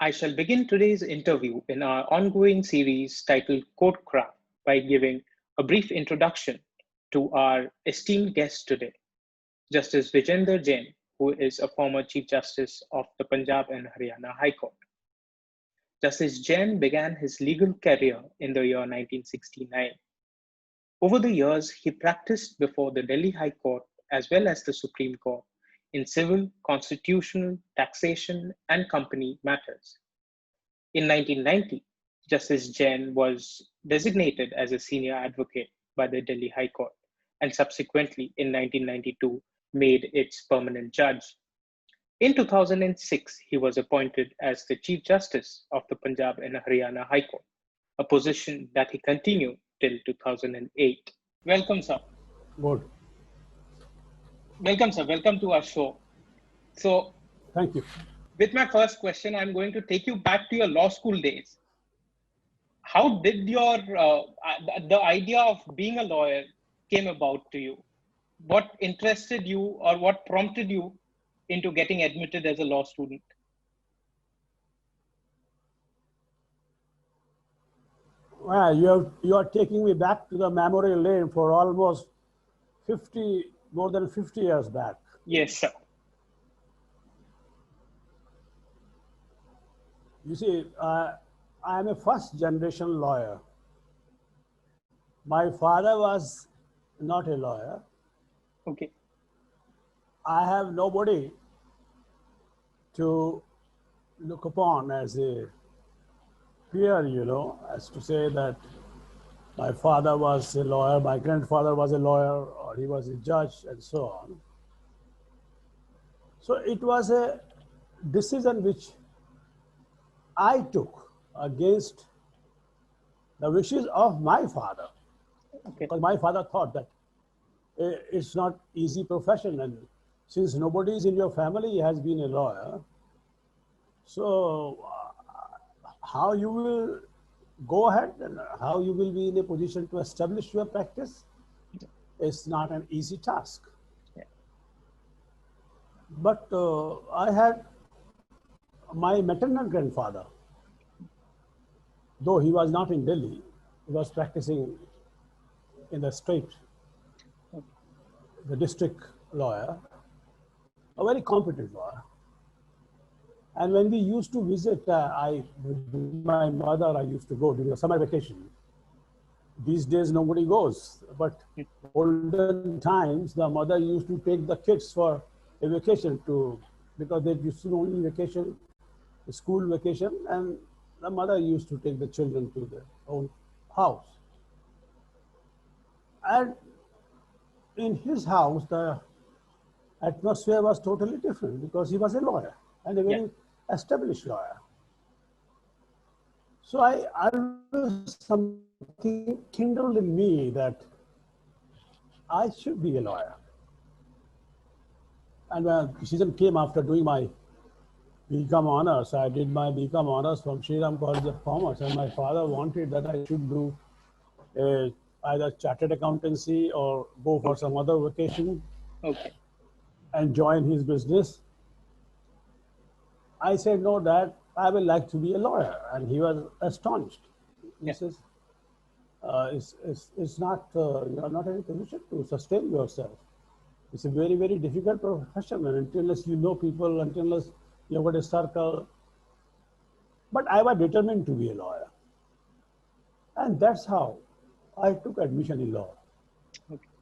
I shall begin today's interview in our ongoing series titled Codecraft by giving a brief introduction to our esteemed guest today, Justice Vijender Jain, who is a former Chief Justice of the Punjab and Haryana High Court. Justice Jain began his legal career in the year 1969. Over the years, he practiced before the Delhi High Court as well as the Supreme Court in civil, constitutional, taxation, and company matters. In 1990, Justice Jain was designated as a senior advocate by the Delhi High Court and subsequently in 1992 made its permanent judge. In 2006, he was appointed as the Chief Justice of the Punjab and Haryana High Court, a position that he continued till 2008. Welcome, sir. Good. Welcome, sir. Welcome to our show. So, Thank you. with my first question, I'm going to take you back to your law school days. How did your the idea of being a lawyer came about to you? What interested you or what prompted you into getting admitted as a law student? Well, you are taking me back to the memory lane for almost more than 50 years back. Yes, sir. You see, I am a first generation lawyer. My father was not a lawyer. Okay. I have nobody to look upon as a peer, as to say that my father was a lawyer, my grandfather was a lawyer, or he was a judge, and so on. So it was a decision which I took against the wishes of my father. Okay. Because my father thought that it's not easy profession, and since nobody is in your family has been a lawyer, so how you will go ahead and how you will be in a position to establish your practice is not an easy task. Yeah. But I had my maternal grandfather, though he was not in Delhi, he was practicing in the state, the district lawyer, a very competent lawyer. And when we used to visit, with my mother, I used to go during the summer vacation. These days, nobody goes. But olden times, the mother used to take the kids for a vacation because they used to only vacation, school vacation, and the mother used to take the children to their own house. And in his house, the atmosphere was totally different because he was a lawyer and a very established lawyer. So I was something kindled in me that I should be a lawyer. And when the decision came after doing my BCom honors, I did my BCom honors from Sri Ram College of Commerce, and my father wanted that I should do either chartered accountancy or go for some other vocation and join his business. I said, no, Dad, I would like to be a lawyer. And he was astonished. He says, it's not, you are not in a position to sustain yourself. It's a very, very difficult profession. And unless you know people, unless you have got a circle. But I was determined to be a lawyer. And that's how I took admission in law.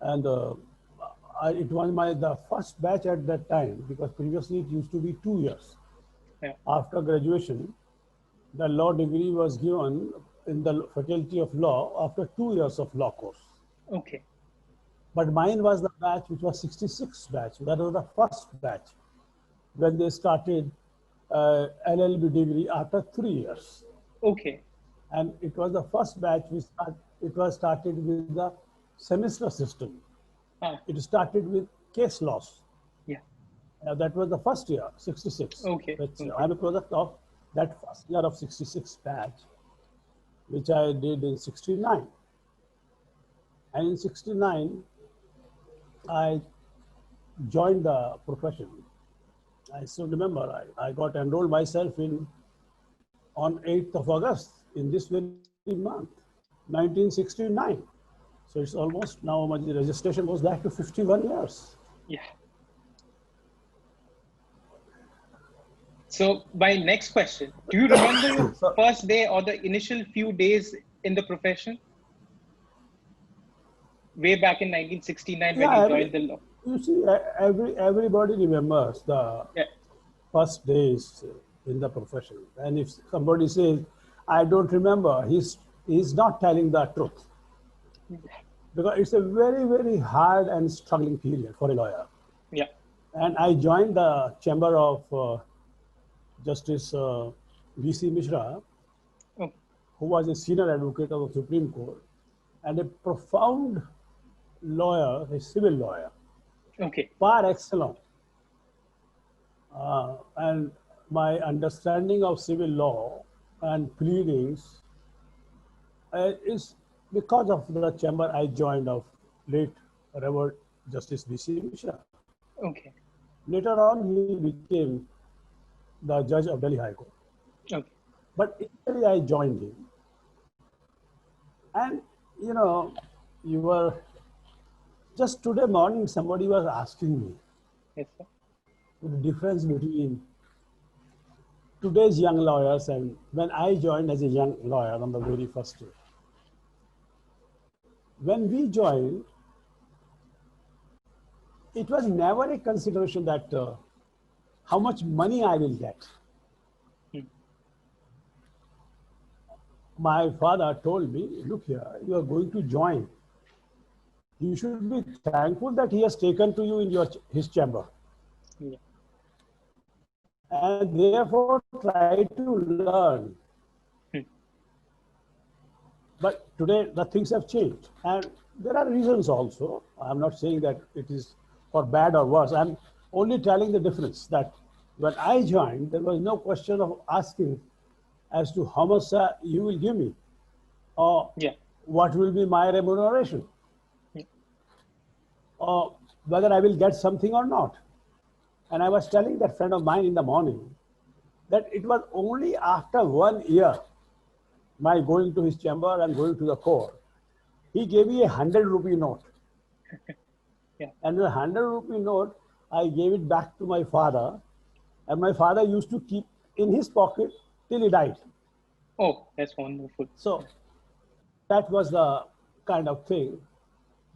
And it was the first batch at that time, because previously it used to be 2 years. After graduation, the law degree was given in the Faculty of Law after 2 years of law course. Okay. But mine was the batch which was 66 batch. That was the first batch when they started LLB degree after 3 years. Okay. And it was the first batch it was started with the semester system. It started with case laws. That was the first year, 66. Okay. I'm a product of that first year of 66 batch, which I did in 69. And in 69, I joined the profession. I still remember I got enrolled myself in on 8th of August in this very month, 1969. So it's almost now my registration goes back to 51 years. Yeah. So my next question, do you remember your first day or the initial few days in the profession? Way back in 1969 when you joined the law. You see, everybody remembers the first days in the profession. And if somebody says, I don't remember, he's not telling the truth. Because it's a very, very hard and struggling period for a lawyer. Yeah. And I joined the chamber of Justice V.C. Mishra, who was a senior advocate of the Supreme Court and a profound lawyer, a civil lawyer, par excellence. And my understanding of civil law and pleadings is because of the chamber I joined of late Revered Justice V.C. Mishra. Okay. Later on, he became the judge of Delhi High Court. Okay. But initially, I joined him. And, you know, you were just today morning, somebody was asking me the difference between today's young lawyers and when I joined as a young lawyer on the very first day. When we joined, it was never a consideration that how much money I will get. My father told me, look here, you are going to join. You should be thankful that he has taken to you in his chamber. Yeah. And therefore try to learn. But today the things have changed. And there are reasons also. I'm not saying that it is for bad or worse. I'm only telling the difference that when I joined, there was no question of asking as to how much you will give me or what will be my remuneration or whether I will get something or not. And I was telling that friend of mine in the morning that it was only after 1 year my going to his chamber and going to the court, he gave me a 100 rupee note. And the 100 rupee note, I gave it back to my father, and my father used to keep in his pocket till he died. Oh, that's wonderful. So that was the kind of thing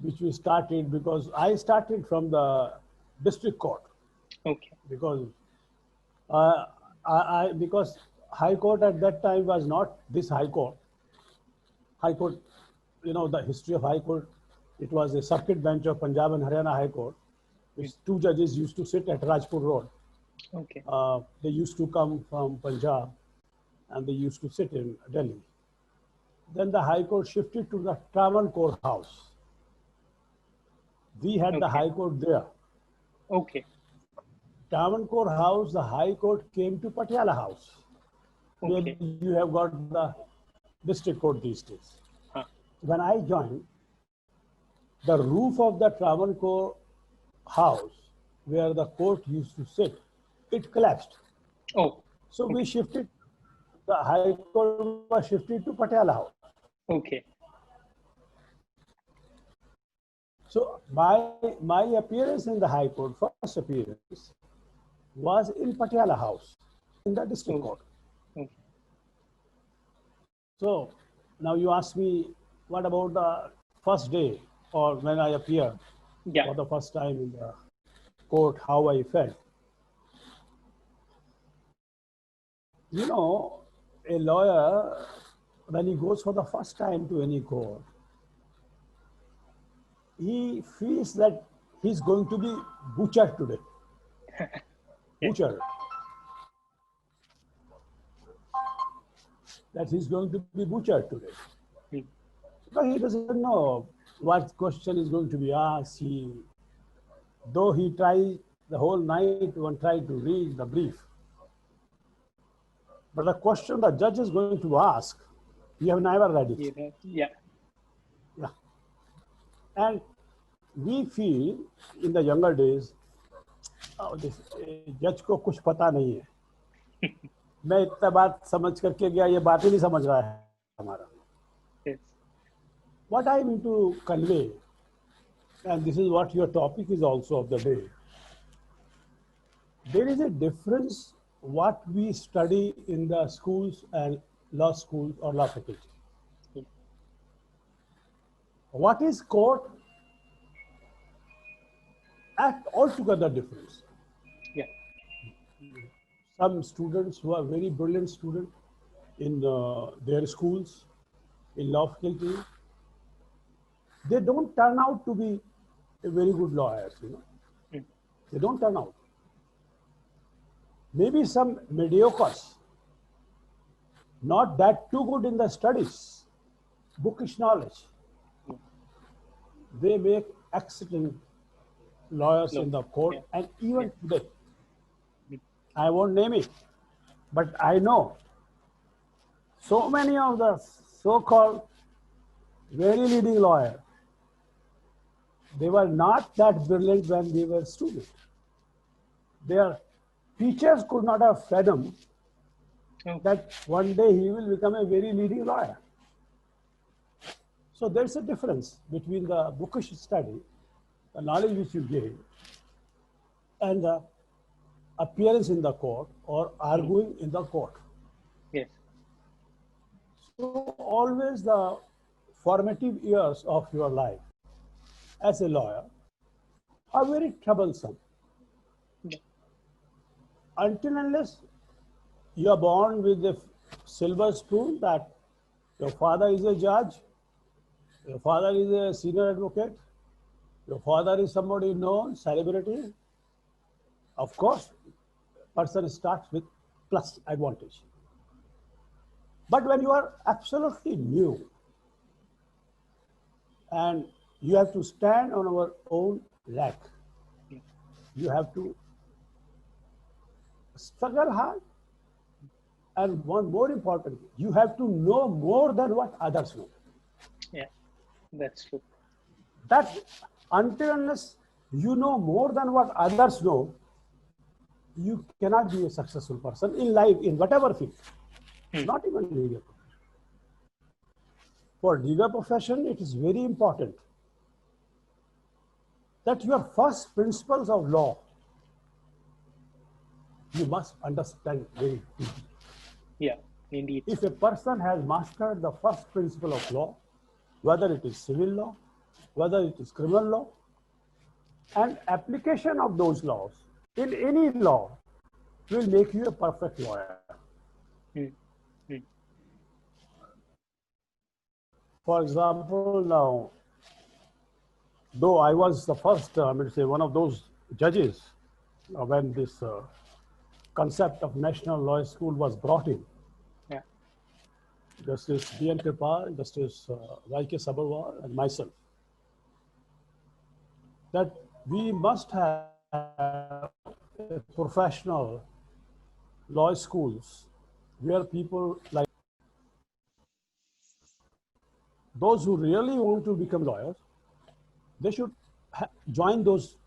which we started, because I started from the district court. Okay. Because because High Court at that time was not this High Court. High Court, you know, the history of High Court, it was a circuit bench of Punjab and Haryana High Court, which two judges used to sit at Rajpur Road. Okay. They used to come from Punjab and they used to sit in Delhi. Then the High Court shifted to the Travancore House. We had the High Court there. Okay. Travancore House, the High Court came to Patiala House. Where you have got the district court these days. When I joined, the roof of the Travancore House, where the court used to sit, it collapsed. Oh. So we shifted, the High Court was shifted to Patiala House. Okay. So my appearance in the High Court, first appearance, was in Patiala House, in the district court. So now you ask me, what about the first day or when I appeared for the first time in the court, how I felt? You know, a lawyer, when he goes for the first time to any court, he feels that he's going to be butchered today. Butchered. That he's going to be butchered today. Because he doesn't know what question is going to be asked. Though he tried the whole night and tried to read the brief. But the question the judge is going to ask, you have never read it. Yeah. And we feel in the younger days, this judge ko kuch pata nahi hai. मैं इतना बात समझ करके गया, ये बात ही नहीं समझ रहा है हमारा. Yes. What I mean to convey, and this is what your topic is also of the day, there is a difference what we study in the schools and law schools or law faculty. Yeah. What is court act altogether different. Yeah. Some students who are very brilliant students in their schools, in law faculty, they don't turn out to be a very good lawyers, you know. Mm. They don't turn out. Maybe some mediocres, not that too good in the studies, bookish knowledge. They make excellent lawyers in the court, Yeah. and even today, Mm. I won't name it, but I know so many of the so-called very leading lawyers, they were not that brilliant when they were students. Their teachers could not have fathomed Oh. that one day he will become a very leading lawyer. So there's a difference between the bookish study, the knowledge which you gain, and the appearance in the court or arguing in the court. Yes. So always the formative years of your life as a lawyer are very troublesome. Yeah. Until unless you are born with a silver spoon that your father is a judge, your father is a senior advocate, your father is somebody known, celebrity, of course, person starts with plus advantage. But when you are absolutely new and you have to stand on our own leg, you have to struggle hard, and one more important, you have to know more than what others know. Yeah. That's true. That until unless you know more than what others know, you cannot be a successful person in life, in whatever field, not even legal profession. For legal profession, it is very important that your first principles of law, you must understand very deeply. Yeah. Indeed. If a person has mastered the first principle of law, whether it is civil law, whether it is criminal law, and application of those laws in any law will make you a perfect lawyer. Mm. Mm. For example, now, though I was the first, I mean, say, one of those judges when this concept of National Law School was brought in, Yeah. Justice B.N. Kripal, Justice Y.K. Sabharwal, and myself, that we must have professional law schools where people like those who really want to become lawyers, they should join those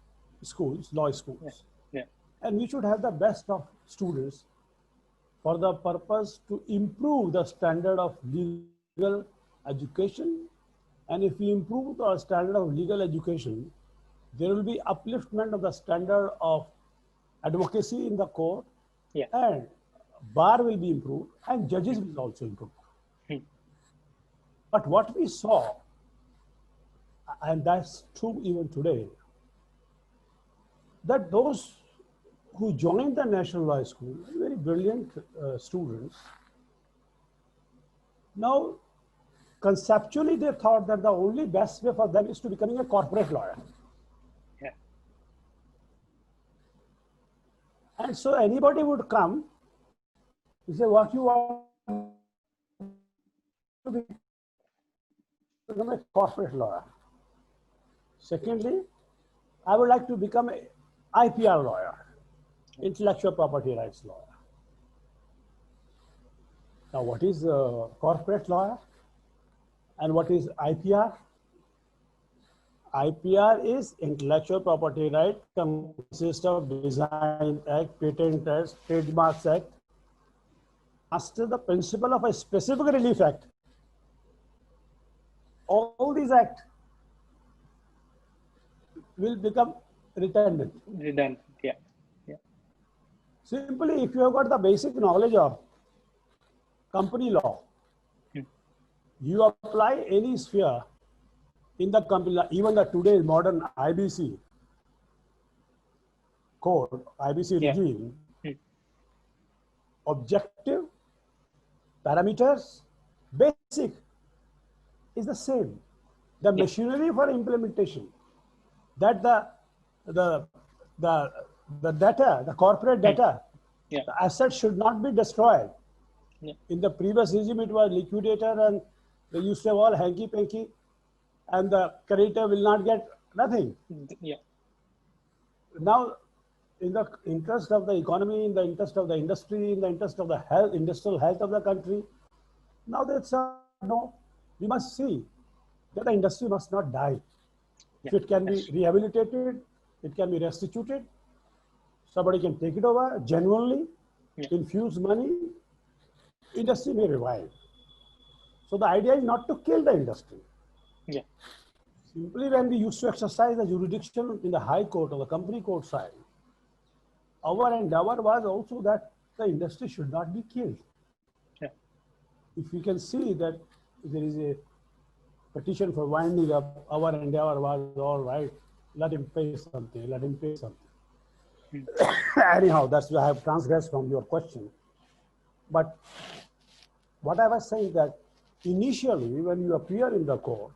schools, law schools. Yeah. And we should have the best of students for the purpose to improve the standard of legal education. And if we improve the standard of legal education, there will be upliftment of the standard of advocacy in the court, Yeah. and bar will be improved, and judges will also improve. Hmm. But what we saw, and that's true even today, that those who joined the National Law School, very brilliant students, now conceptually they thought that the only best way for them is to becoming a corporate lawyer. Yeah. And so anybody would come, he say, what you want to become a corporate lawyer. Secondly, I would like to become an IPR lawyer, intellectual property rights lawyer. Now, what is a corporate lawyer and what is IPR? IPR is intellectual property right, consists of Design Act, Patent Act, Trademarks Act, master the principle of a specific relief act, all these acts will become redundant. Redundant. Yeah. Yeah. Simply, if you have got the basic knowledge of company law, you apply any sphere in the company law, even the today's modern IBC code, IBC Yeah. regime, objective, parameters, basic is the same. The machinery for implementation, that the the the data, the corporate data, Yeah. the assets should not be destroyed. Yeah. In the previous regime, it was liquidator, and they used to have all hanky panky, and the creditor will not get nothing. Yeah. Now, in the interest of the economy, in the interest of the industry, in the interest of the health, industrial health of the country, now they said, no, we must see that the industry must not die. If it can be rehabilitated, it can be restituted, somebody can take it over genuinely, infuse money, industry may revive. So the idea is not to kill the industry. Yeah. Simply when we used to exercise the jurisdiction in the High Court or the company court side, our endeavor was also that the industry should not be killed. Yeah. If we can see that there is a petition for winding up, our endeavor was all right, let him pay something, let him pay something. Anyhow, that's why I have transgressed from your question. But what I was saying that initially when you appear in the court,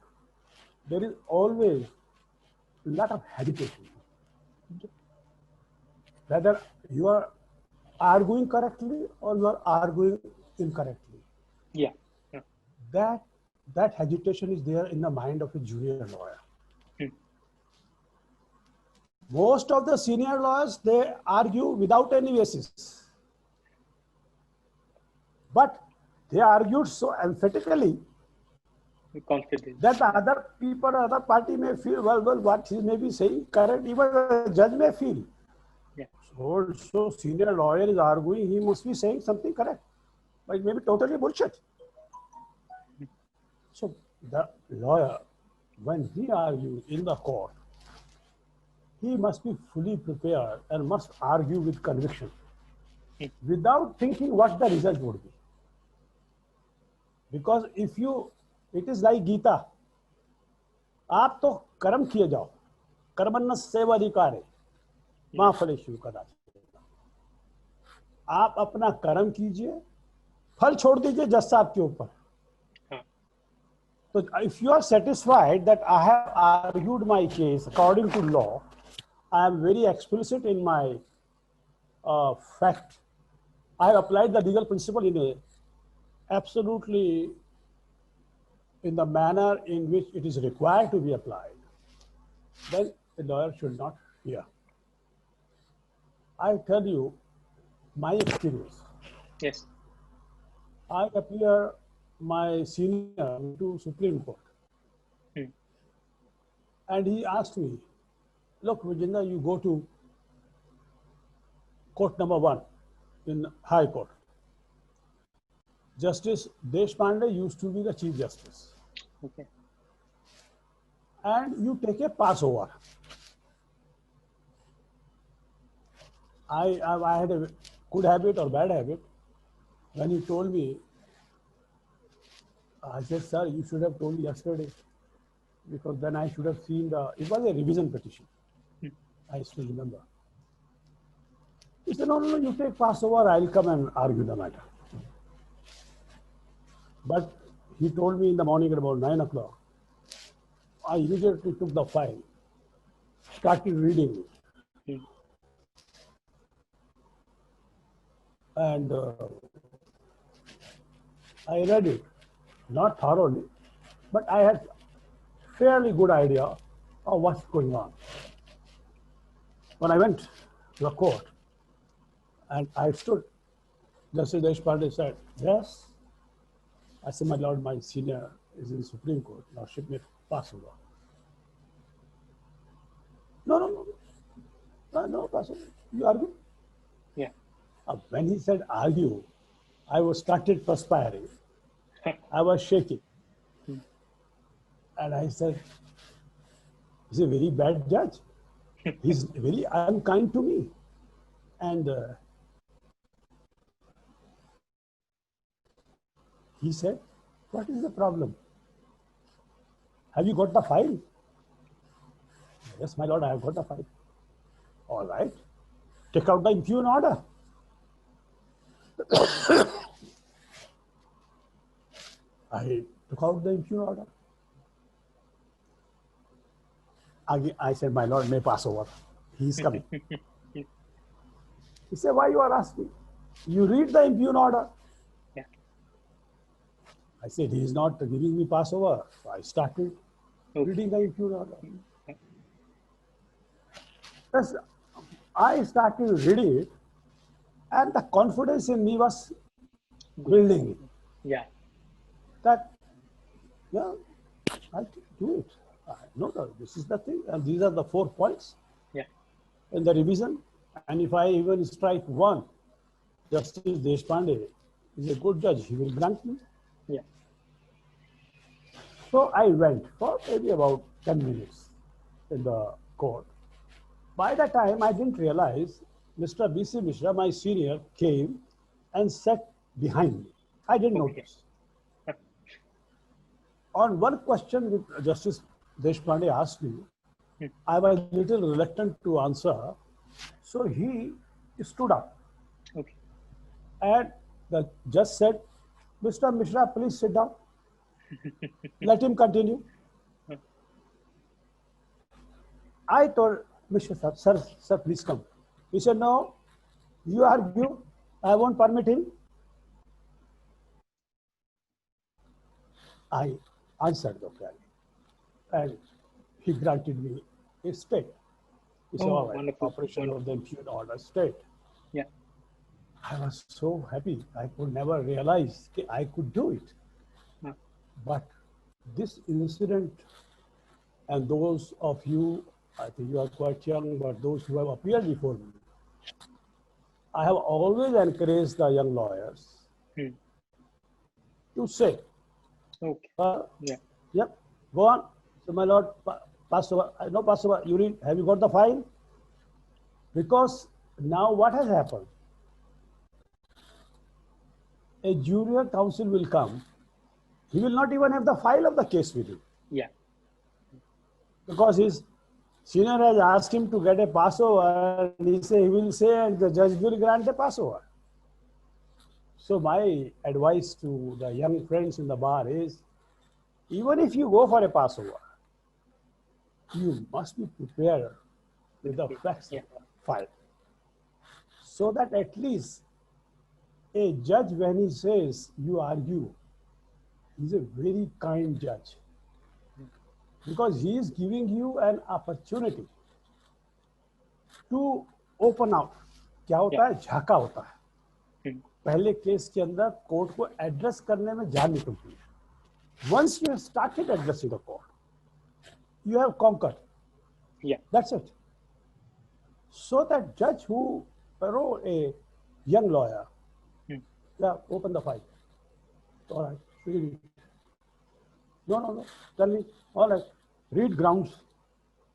there is always a lot of hesitation. Whether you are arguing correctly or you are arguing incorrectly. Yeah. Yeah. That hesitation is there in the mind of a junior lawyer. Most of the senior lawyers, they argue without any basis. But they argued so emphatically Confident. that the other people, other party may feel, well, what he may be saying correct, even the judge may feel. Yeah. So senior lawyer is arguing, he must be saying something correct, but it may be totally bullshit. So the lawyer, when he argues in the court, he must be fully prepared and must argue with conviction without thinking what the result would be. Because if you, it is like Gita, आप तो कर्म किए जाओ, कर्मण्य सेवाधिकारे मां फलेषु कदाचित्। आप अपना कर्म कीजिए, फल छोड़ दीजिए जज साहब के ऊपर। So if you are satisfied that I have argued my case according to law, I am very explicit in my fact, I have applied the legal principle in a absolutely in the manner in which it is required to be applied, then the lawyer should not fear. I tell you my experience. Yes. I appear my senior to Supreme Court. And he asked me, look, Vijender, you go to court number 1 in High Court. Justice Deshpande used to be the Chief Justice. Okay. And you take a passover. I had a good habit or bad habit. When he told me, I said, sir, you should have told me yesterday, because then I should have seen it was a revision petition. I still remember. He said, no, you take passover, I'll come and argue the matter. But he told me in the morning at about 9 o'clock. I immediately took the file, started reading it. And I read it, not thoroughly, but I had fairly good idea of what's going on. When I went to the court and I stood, Justice Deshpande said, yes. I said, my lord, my senior is in Supreme Court. Lordship may pass over. No, pass over. You argue? Yeah. When he said argue, I was started perspiring. I was shaking. And I said, he's a very bad judge. He's very unkind to me. And he said, what is the problem? Have you got the file? Yes, my lord, I have got the file. All right. Take out the impugn order. I took out the impugn order. I said, my lord, may pass over. He is coming. He said, why you are asking? You read the impugn order. Yeah. I said, he is not giving me pass over. So I started reading the impugn order. Yes, I started reading it, and the confidence in me was building. Yeah. That, yeah, I can do it. No, this is the thing, and these are the 4 points. Yeah. In the revision. And if I even strike one, Justice Deshpande is a good judge. He will grant me. Yeah. So I went for maybe about 10 minutes in the court. By the time I didn't realize, Mr. B.C. Mishra, my senior, came and sat behind me. I didn't notice. On one question which Justice Deshpande asked me, I was a little reluctant to answer. So he stood up. Okay. And the judge said, Mr. Mishra, please sit down. Let him continue. I told Mishra, sir, please come. He said, no, you argue. I won't permit him. I answered the query. And he granted me a stay. He said, all right, operation of the impugn order stayed. Yeah. I was so happy. I could never realize I could do it. Yeah. But this incident, and those of you, I think you are quite young, but those who have appeared before me, I have always encouraged the young lawyers to say, okay. Yeah. Yep, go on. So my lord, pass over. No, pass over. You read, have you got the file? Because now what has happened? A junior counsel will come. He will not even have the file of the case with him. Yeah. Because his senior has asked him to get a passover, and he will say, and the judge will grant a passover. So my advice to the young friends in the bar is, even if you go for a passover, you must be prepared with the facts file. So that at least a judge, when he says you argue, he's a very kind judge. Because he is giving you an opportunity to open out. क्या होता है? झाका होता है. पहले case के अंदर court को एड्रेस करने में जान निकलती है. Once you have started addressing the court, you have conquered. Yeah. That's it. So that judge who wrote a young lawyer, open the file. All right, read it. No. Tell me. All right, read grounds.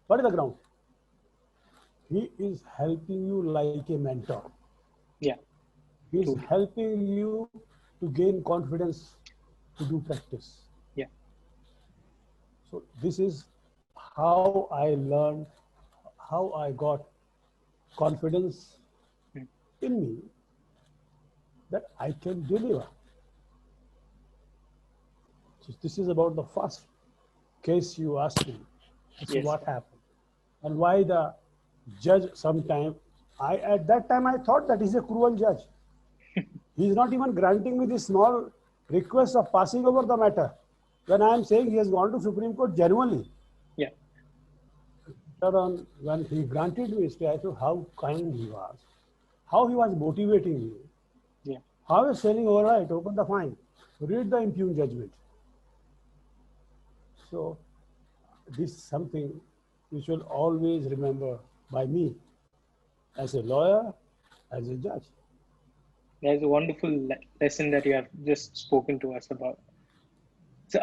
What is the ground? He is helping you like a mentor. Yeah. He is helping you to gain confidence to do practice. Yeah. So this is how I learned, how I got confidence in me that I can deliver. So this is about the first case you asked me. Yes. What happened and why the judge sometime, at that time I thought that he's a cruel judge. He is not even granting me this small request of passing over the matter when I am saying he has gone to Supreme Court genuinely. Yeah. When he granted me stay, I thought how kind he was, how he was motivating me. Yeah. How he was saying, all right, open the file, read the impugn judgment. So this is something which will always remember by me as a lawyer, as a judge. That's a wonderful lesson that you have just spoken to us about. So,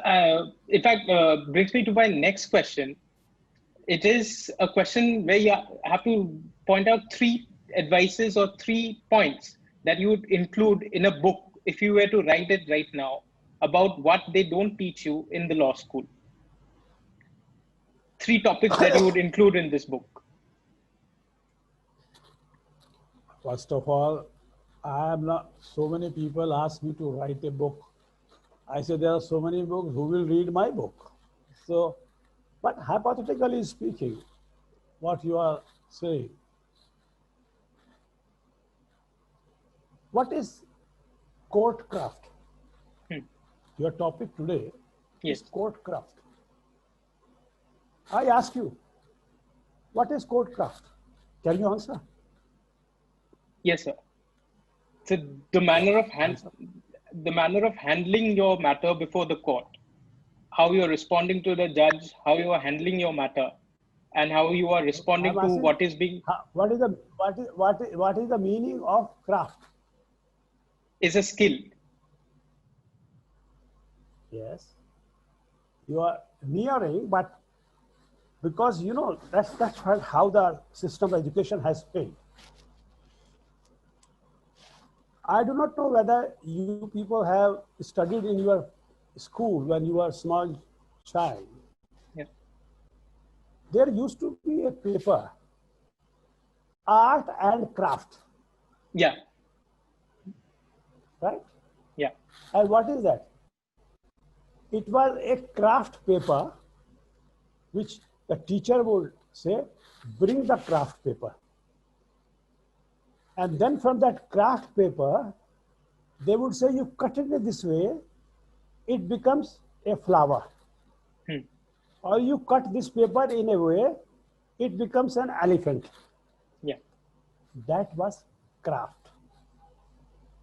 in fact, brings me to my next question. It is a question where you have to point out three advices or 3 points that you would include in a book if you were to write it right now about what they don't teach you in the law school. 3 topics that you would include in this book. First of all, I am not, so many people ask me to write a book. I say there are so many books, who will read my book? So, but hypothetically speaking, what you are saying, what is courtcraft? Your topic today Yes. is courtcraft. I ask you, what is courtcraft? Can you answer? Yes, sir. So the manner of handling your matter before the court, how you are responding to the judge, how you are handling your matter, and how you are responding I'm to asking, what is being what is the meaning of craft? is a skill. Yes, you are nearing, but because you know that's how the system of education has failed. I do not know whether you people have studied in your school when you were a small child. Yeah. There used to be a paper, art and craft. Yeah. Right? Yeah. And what is that? It was a craft paper which the teacher would say, bring the craft paper. And then from that craft paper, they would say, you cut it this way, it becomes a flower. Or you cut this paper in a way, it becomes an elephant. Yeah. That was craft.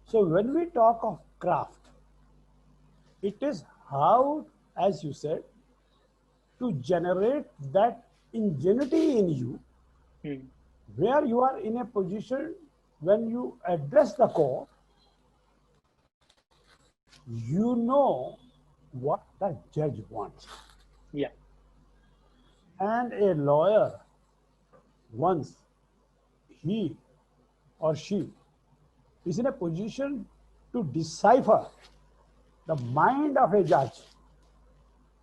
So when we talk of craft, it is how, as you said, to generate that ingenuity in you, where you are in a position when you address the court, you know what the judge wants. Yeah. And a lawyer, once he or she is in a position to decipher the mind of a judge,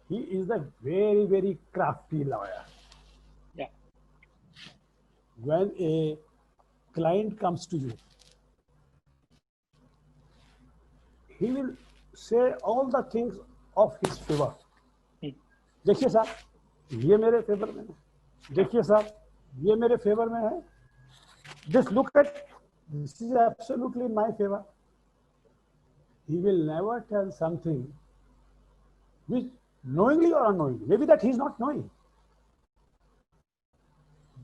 he is a very, very crafty lawyer. Yeah. When a client comes to you, he will say all the things of his favor. देखिए साहब ये मेरे favour में है, देखिए साहब ये मेरे फेवर में है, just look at this is absolutely in my favor. He will never tell something which knowingly or unknowingly, maybe that he is not knowing,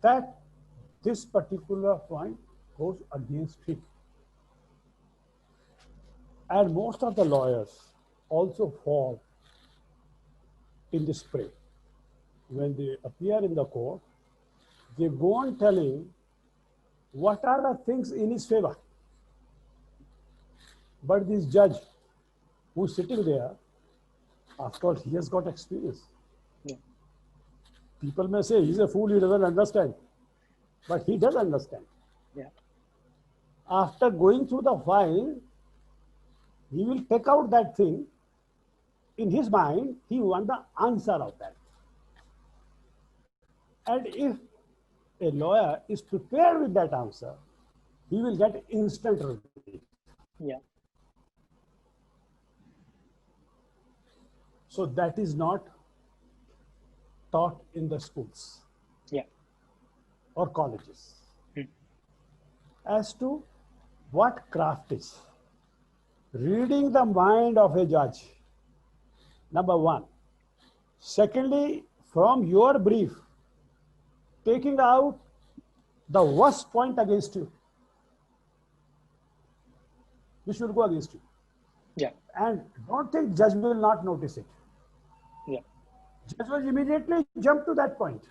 that this particular point goes against him. And most of the lawyers also fall in this prey. When they appear in the court, they go on telling what are the things in his favor. But this judge who's sitting there, of course, he has got experience. Yeah. People may say he's a fool, he doesn't understand. But he does understand. Yeah. After going through the file, he will take out that thing. In his mind, he wants the answer of that. And if a lawyer is prepared with that answer, he will get instant relief. Yeah. So that is not taught in the schools. Yeah. Or colleges. As to what craft is. Reading the mind of a judge, number one. Secondly, from your brief, taking out the worst point against you, which will go against you. Yeah. And don't think judge will not notice it. Yeah. Judge will immediately jump to that point.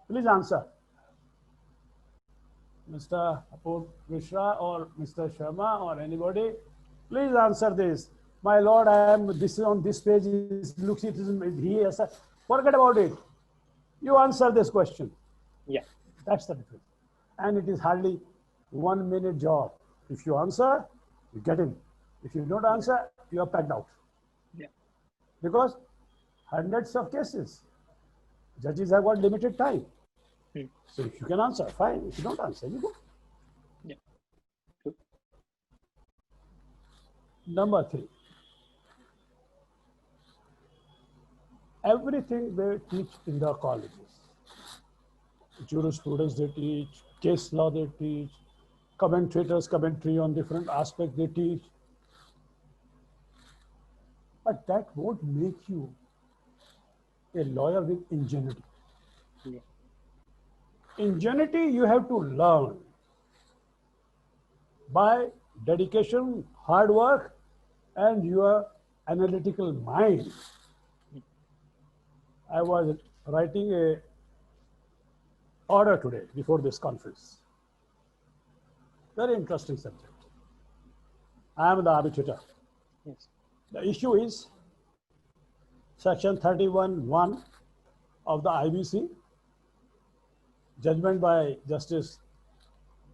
Please answer. Mr. Apur Mishra or Mr. Sharma or anybody, please answer this. My lord, I am this is on this page. Looks it is he has a, forget about it. You answer this question. Yeah. That's the difference. And it is hardly 1 minute job. If you answer, you get in. If you don't answer, you are packed out. Yeah. Because hundreds of cases, judges have got limited time. So if you can answer, fine. If you don't answer, you go. Yeah. Good. Number 3. Everything they teach in the colleges. Jurisprudence they teach, case law they teach, commentators commentary on different aspects they teach. But that won't make you a lawyer with ingenuity. Yeah. Ingenuity you have to learn by dedication, hard work, and your analytical mind. I was writing a order today before this conference. Very interesting subject. I am the arbitrator. Yes. The issue is section 31(1) of the IBC, judgment by Justice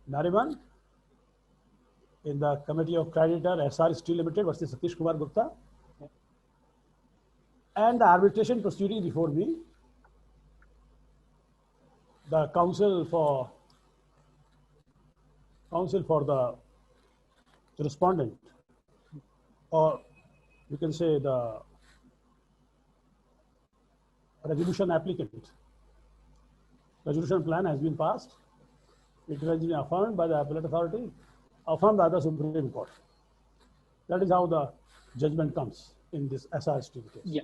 Nariman in the Committee of Creditor SR Steel Limited versus Satish Kumar Gupta, and the arbitration proceeding before me. The counsel for the respondent, or you can say the resolution applicant. Resolution plan has been passed. It has been affirmed by the appellate authority, affirmed by the Supreme Court. That is how the judgment comes in this SR Steel case. Yeah.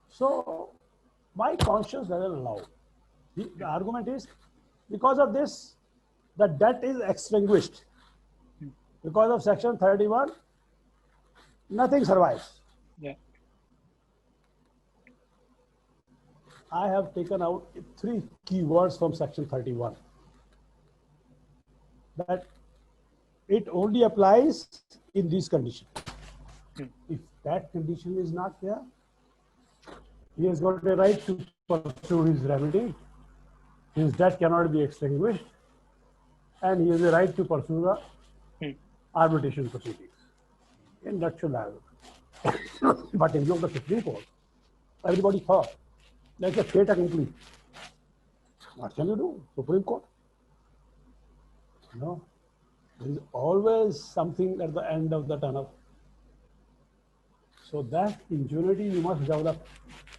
So my conscience doesn't allow. The argument is, because of this, the debt is extinguished. Because of section 31, nothing survives. Yeah. I have taken out 3 key words from section 31. That it only applies in these conditions. If that condition is not there, he has got a right to pursue his remedy. His debt cannot be extinguished, and he has a right to pursue the arbitration proceedings. In nutshell, but in view of the Supreme Court, everybody thought, like a fait accompli. What can you do, Supreme Court? No, there is always something at the end of the tunnel. So that ingenuity you must develop.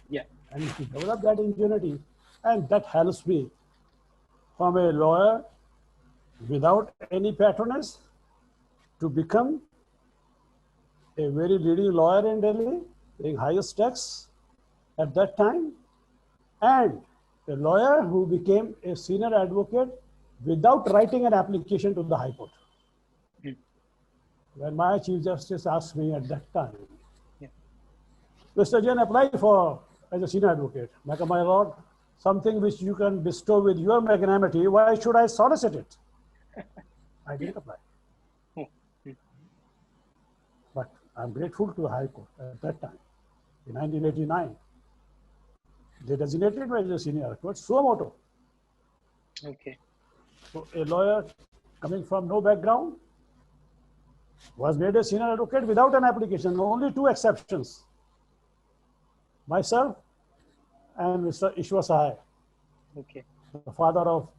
Yeah. And if you develop that ingenuity, and that helps me from a lawyer without any patronage to become a very leading lawyer in Delhi, paying highest tax at that time, and a lawyer who became a senior advocate without writing an application to the High Court. When my Chief Justice asked me at that time, Mr. Jain, apply for as a senior advocate. My lord, something which you can bestow with your magnanimity, why should I solicit it? I didn't apply. But I'm grateful to the High Court at that time, in 1989. They designated me as a senior advocate, suo moto. Okay. So a lawyer coming from no background was made a senior advocate without an application. Only 2 exceptions. Myself and Mr. Ishwar Sahai, Okay. the father of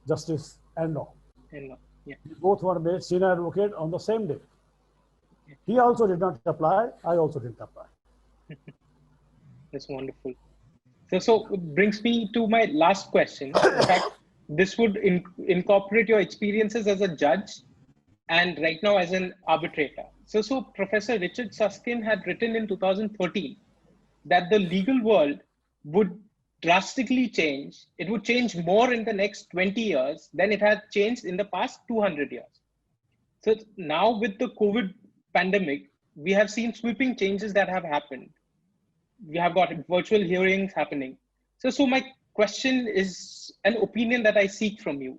Justice Endo. Yeah. We both were made senior advocate on the same day. He also did not apply. I also didn't apply. That's wonderful. So it brings me to my last question. In fact, this would incorporate your experiences as a judge and right now as an arbitrator. So Professor Richard Susskind had written in 2013 that the legal world would drastically change. It would change more in the next 20 years than it had changed in the past 200 years. So now with the COVID pandemic, we have seen sweeping changes that have happened. We have got virtual hearings happening. So my question is an opinion that I seek from you.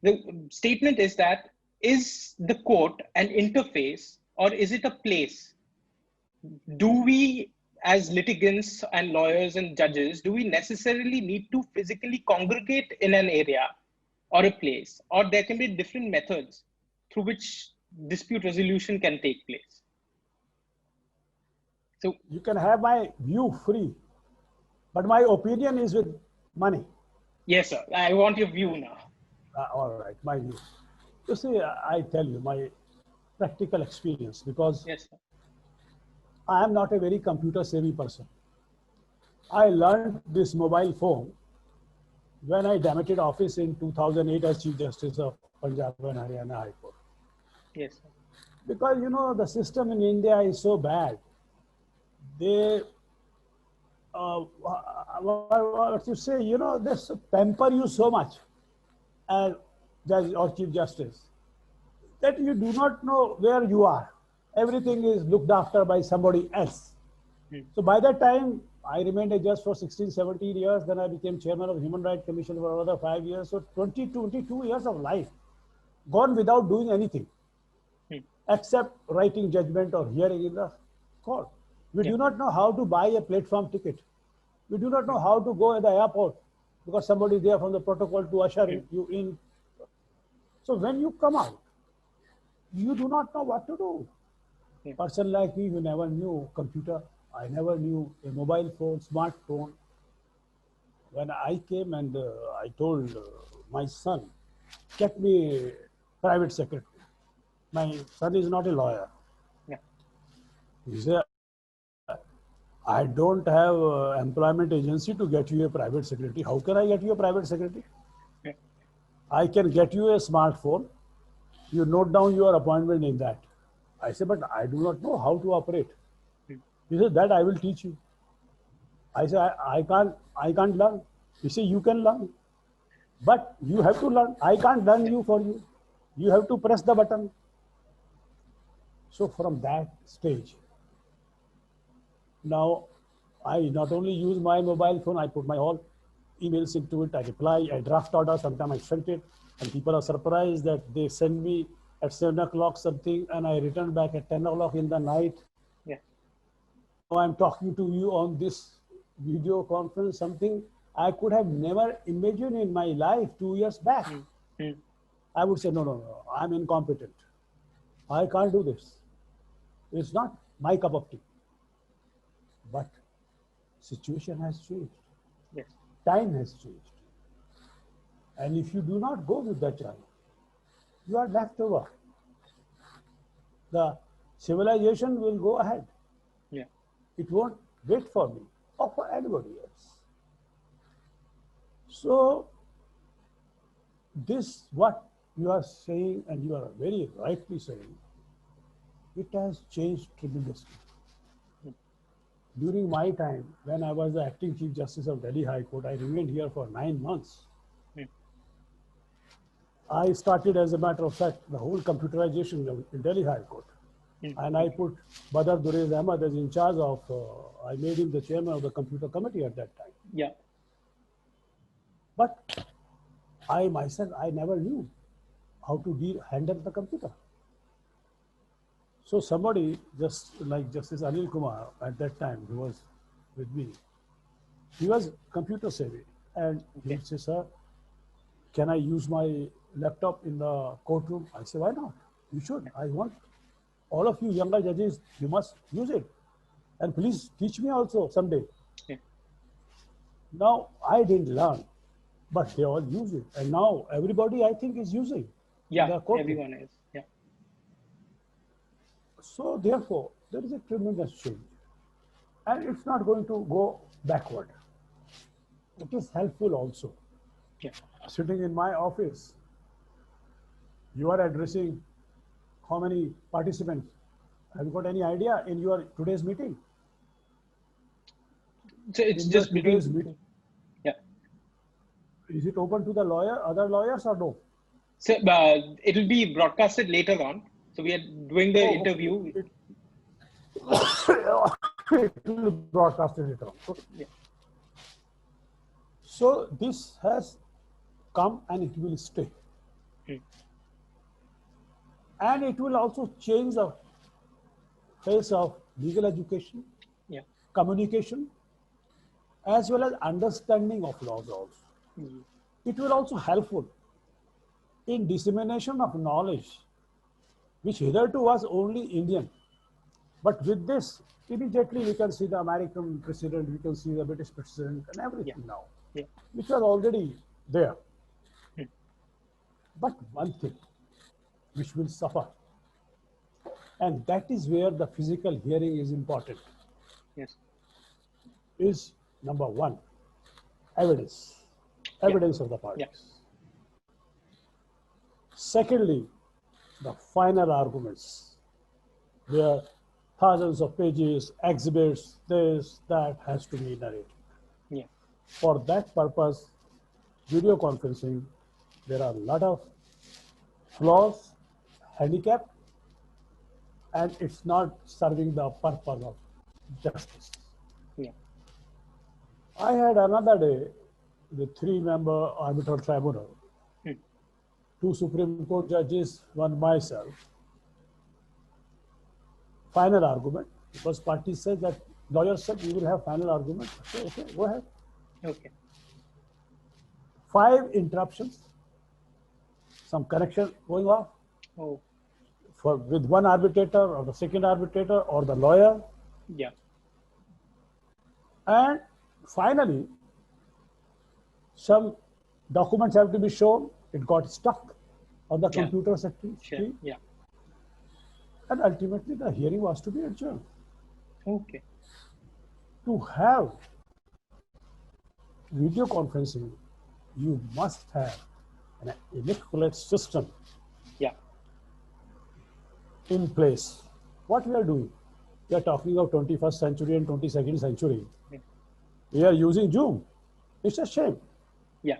The statement is that, is the court an interface or is it a place? Do we, as litigants and lawyers and judges, do we necessarily need to physically congregate in an area or a place, or there can be different methods through which dispute resolution can take place? So you can have my view free, but my opinion is with money. yes, sir. I want your view now. All right, my view. You see, I tell you my practical experience, because Yes, sir. I am not a very computer savvy person. I learned this mobile phone when I demoted office in 2008 as Chief Justice of Punjab and Haryana High Court. Yes, sir. Because, you know, the system in India is so bad. They, what you say, you know, they pamper you so much as Judge or Chief Justice that you do not know where you are. Everything is looked after by somebody else. So by that time, I remained a judge for 16, 17 years. Then I became chairman of Human Rights Commission for another 5 years. So 22 years of life gone without doing anything except writing judgment or hearing in the court. We do not know how to buy a platform ticket. We do not know how to go at the airport because somebody is there from the protocol to usher you in. So when you come out, you do not know what to do. Person like me who never knew computer, I never knew a mobile phone, smartphone. When I came and I told my son, get me private secretary. My son is not a lawyer. Yeah. He said, I don't have employment agency to get you a private secretary. How can I get you a private secretary? Yeah. I can get you a smartphone. You note down your appointment in that. I said, but I do not know how to operate. He said, that I will teach you. I said, I can't learn. He said, you can learn. But you have to learn. I can't learn you for you. You have to press the button. So from that stage, now I not only use my mobile phone, I put my all emails into it, I reply, I draft order, sometimes I send it, and people are surprised that they send me at 7 o'clock something and I return back at 10 o'clock in the night. Yeah. Now I'm talking to you on this video conference, something I could have never imagined in my life 2 years back. I would say, no, I'm incompetent. I can't do this. It's not my cup of tea. But situation has changed. Yes. Time has changed. And if you do not go with that time, you are left over. The civilization will go ahead. Yeah. It won't wait for me or for anybody else. So this, what you are saying, and you are very rightly saying, it has changed tremendously. During my time, when I was the acting Chief Justice of Delhi High Court, I remained here for 9 months. I started, as a matter of fact, the whole computerization in Delhi High Court. And I put Badr Durraiz Ahmad as in charge of, I made him the chairman of the computer committee at that time. Yeah. But I myself, I never knew how to handle the computer. So somebody, just like Justice Anil Kumar at that time, who was with me, he was computer savvy. And he would say, sir, can I use my laptop in the courtroom? I say, why not? You should. I want all of you younger judges, you must use it. And please teach me also someday. Yeah. Now, I didn't learn, but they all use it. And now everybody, I think, is using. Yeah, everyone is. Yeah. So therefore, there is a tremendous change. And it's not going to go backward. It is helpful also. Yeah. Sitting in my office, you are addressing how many participants? Have you got any idea in your today's meeting? So it's just today's meeting. Yeah. Is it open to the other lawyers or no? So it will be broadcasted later on. So we are doing the interview. It will be broadcasted later on. Okay. Yeah. So this has come and it will stay. Hmm. And it will also change the face of legal education, Yeah. communication, as well as understanding of laws also. Mm. It will also helpful in dissemination of knowledge, which hitherto was only Indian. But with this, immediately we can see the American president, we can see the British president and everything Yeah. now, Yeah. which was already there. Hmm. But one thing which will suffer, and that is where the physical hearing is important, Yes. is number one, evidence, Yeah. evidence of the Yeah. parties. Secondly, the final arguments, where thousands of pages, exhibits, this, that has to be narrated. Yeah. For that purpose, video conferencing, there are a lot of flaws, handicap, and it's not serving the purpose of justice. Yeah. I had another day the three-member arbitral tribunal, Hmm. two Supreme Court judges, one myself. Final argument, because party said that, lawyer said we will have final argument. Okay, go ahead. Okay. 5 interruptions, some connection going off Oh. for with one arbitrator or the second arbitrator or the lawyer, Yeah. and finally some documents have to be shown. It got stuck on the Yeah. computer Sure. screen, Yeah. and ultimately the hearing was to be adjourned. Okay. To have video conferencing, you must have an immaculate system Yeah. in place. What we are doing, we are talking of 21st century and 22nd century. Yeah. We are using Zoom. It's a shame. Yeah.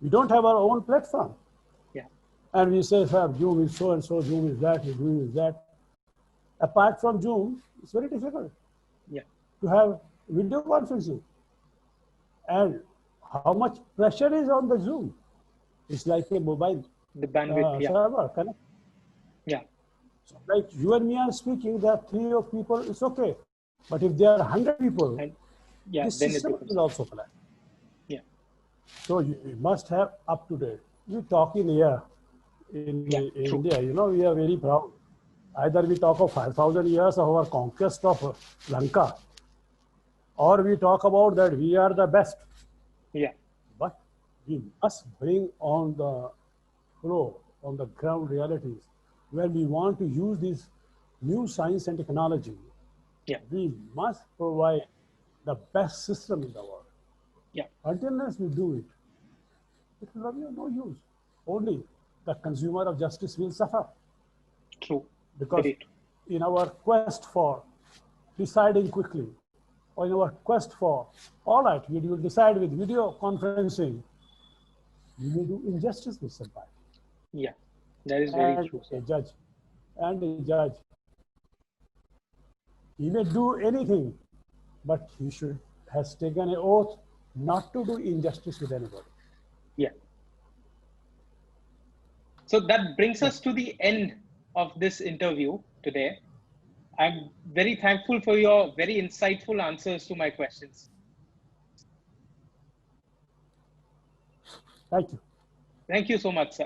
We don't have our own platform. Yeah. And we say, sir, Zoom is so and so, Zoom is that, Zoom is that. Apart from Zoom, it's very difficult Yeah. to have video conferencing. And how much pressure is on the Zoom? It's like a mobile The bandwidth. Yeah. server connect. Yeah. So like you and me are speaking, there are 3 of people, it's okay. But if there are 100 people, And yeah, this then it system becomes. will also collapse. Yeah. So you must have up to date. We talk in here in Yeah, true. India, you know, we are very proud. Either we talk of 5,000 years of our conquest of Lanka, or we talk about that we are the best. Yeah. But we must bring on the flow, on the ground realities, where we want to use this new science and technology. Yeah. We must provide the best system in the world. Yeah. Until we do it, it will have no use. Only the consumer of justice will suffer. True. Because Very true. in our quest for deciding quickly, or in our quest for, all right, we will decide with video conferencing, we may do injustice with somebody. Yeah. That is very And true, a sir. judge, he may do anything, but he should has taken an oath not to do injustice with anybody. Yeah. So that brings us to the end of this interview today. I'm very thankful for your very insightful answers to my questions. Thank you. Thank you so much, sir.